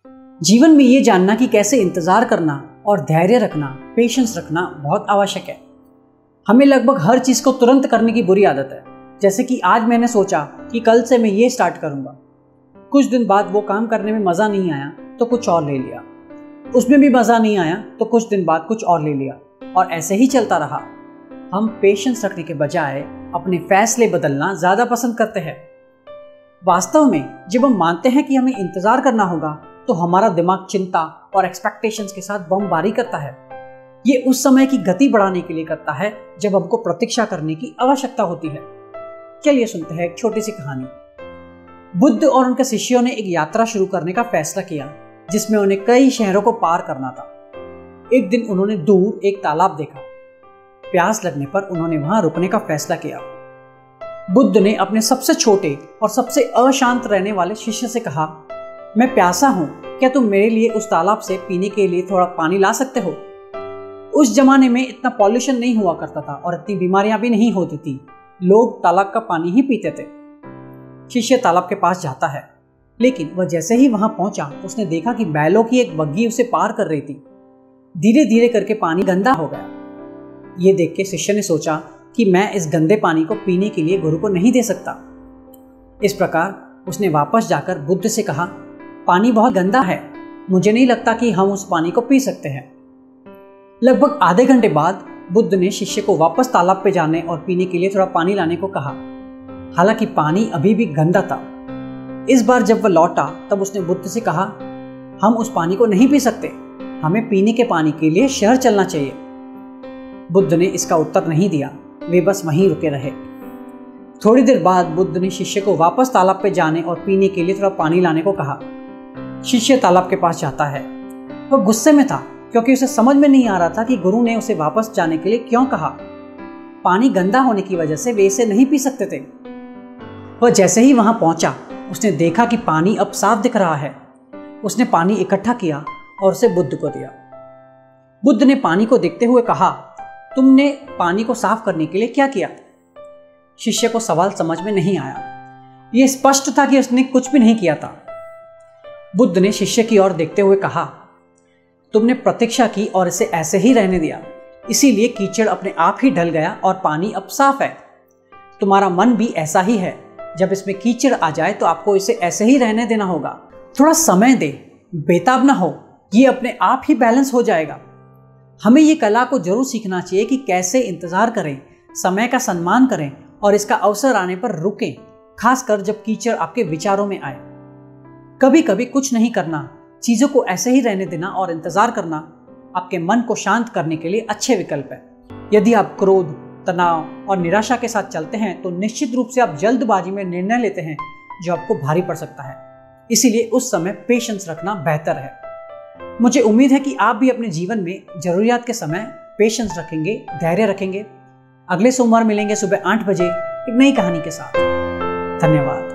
जीवन में ये जानना कि कैसे इंतज़ार करना और धैर्य रखना, पेशेंस रखना बहुत आवश्यक है। हमें लगभग हर चीज़ को तुरंत करने की बुरी आदत है। जैसे कि आज मैंने सोचा कि कल से मैं ये स्टार्ट करूँगा, कुछ दिन बाद वो काम करने में मज़ा नहीं आया तो कुछ और ले लिया, उसमें भी मज़ा नहीं आया तो कुछ दिन बाद कुछ और ले लिया, और ऐसे ही चलता रहा। हम पेशेंस रखने के बजाय अपने फैसले बदलना ज़्यादा पसंद करते हैं। वास्तव में जब हम मानते हैं कि हमें इंतज़ार करना होगा तो हमारा दिमाग चिंता और एक्सपेक्टेशंस के साथ बमबारी करता है। ये उस समय की गति बढ़ाने के लिए करता है जब हमको प्रतीक्षा करने की आवश्यकता होती है। चलिए सुनते हैं एक छोटी सी कहानी। बुद्ध और उनके शिष्यों ने एक यात्रा शुरू करने का फैसला किया जिसमें उन्हें कई शहरों को पार करना था। एक दिन उन्होंने दूर एक तालाब देखा। प्यास लगने पर उन्होंने वहां रुकने का फैसला किया। बुद्ध ने अपने सबसे छोटे और सबसे अशांत रहने वाले शिष्य से कहा, मैं प्यासा हूं, क्या तुम मेरे लिए उस तालाब से पीने के लिए थोड़ा पानी ला सकते हो? उस जमाने में इतना पॉल्यूशन नहीं हुआ करता था और इतनी बीमारियां भी नहीं होती थी। लोग तालाब का पानी ही पीते थे। शिष्य तालाब के पास जाता है, लेकिन वह जैसे ही वहां पहुंचा उसने देखा कि बैलों की एक बग्घी उसे पार कर रही थी। धीरे धीरे करके पानी गंदा हो गया। ये देख के शिष्य ने सोचा कि मैं इस गंदे पानी को पीने के लिए गुरु को नहीं दे सकता। इस प्रकार उसने वापस जाकर बुद्ध से कहा, पानी बहुत गंदा है, मुझे नहीं लगता कि हम उस पानी को पी सकते हैं। लगभग आधे घंटे बाद बुद्ध ने शिष्य को वापस तालाब पे जाने और पीने के लिए थोड़ा पानी लाने को कहा। हालांकि पानी अभी भी गंदा था। इस बार जब वह लौटा तब उसने बुद्ध से कहा, हम उस पानी को नहीं पी सकते, हमें पीने के पानी के लिए शहर चलना चाहिए। बुद्ध ने इसका उत्तर नहीं दिया, वे बस वहीं रुके रहे। थोड़ी देर बाद बुद्ध ने शिष्य को वापस तालाब पे जाने और पीने के लिए थोड़ा पानी लाने को कहा। शिष्य तालाब के पास जाता है। वह गुस्से में था क्योंकि उसे समझ में नहीं आ रहा था कि गुरु ने उसे वापस जाने के लिए क्यों कहा। पानी गंदा होने की वजह से वे इसे नहीं पी सकते थे। वह जैसे ही वहां पहुंचा उसने देखा कि पानी अब साफ दिख रहा है। उसने पानी इकट्ठा किया और उसे बुद्ध को दिया। बुद्ध ने पानी को देखते हुए कहा, तुमने पानी को साफ करने के लिए क्या किया? शिष्य को सवाल समझ में नहीं आया। यह स्पष्ट था कि उसने कुछ भी नहीं किया था। बुद्ध ने शिष्य की ओर देखते हुए कहा, तुमने प्रतीक्षा की और इसे ऐसे ही रहने दिया, इसीलिए कीचड़ अपने आप ही ढल गया और पानी अब साफ है। तुम्हारा मन भी ऐसा ही है, जब इसमें कीचड़ आ जाए तो आपको इसे ऐसे ही रहने देना होगा। थोड़ा समय दे, बेताब ना हो, ये अपने आप ही बैलेंस हो जाएगा। हमें ये कला को जरूर सीखना चाहिए कि कैसे इंतजार करें, समय का सम्मान करें और इसका अवसर आने पर रुकें, खासकर जब कीचड़ आपके विचारों में आए। कभी कभी कुछ नहीं करना, चीज़ों को ऐसे ही रहने देना और इंतजार करना आपके मन को शांत करने के लिए अच्छे विकल्प है। यदि आप क्रोध, तनाव और निराशा के साथ चलते हैं तो निश्चित रूप से आप जल्दबाजी में निर्णय लेते हैं जो आपको भारी पड़ सकता है। इसीलिए उस समय पेशेंस रखना बेहतर है। मुझे उम्मीद है कि आप भी अपने जीवन में जरूरियात के समय पेशेंस रखेंगे, धैर्य रखेंगे। अगले सोमवार मिलेंगे सुबह 8 बजे एक नई कहानी के साथ। धन्यवाद।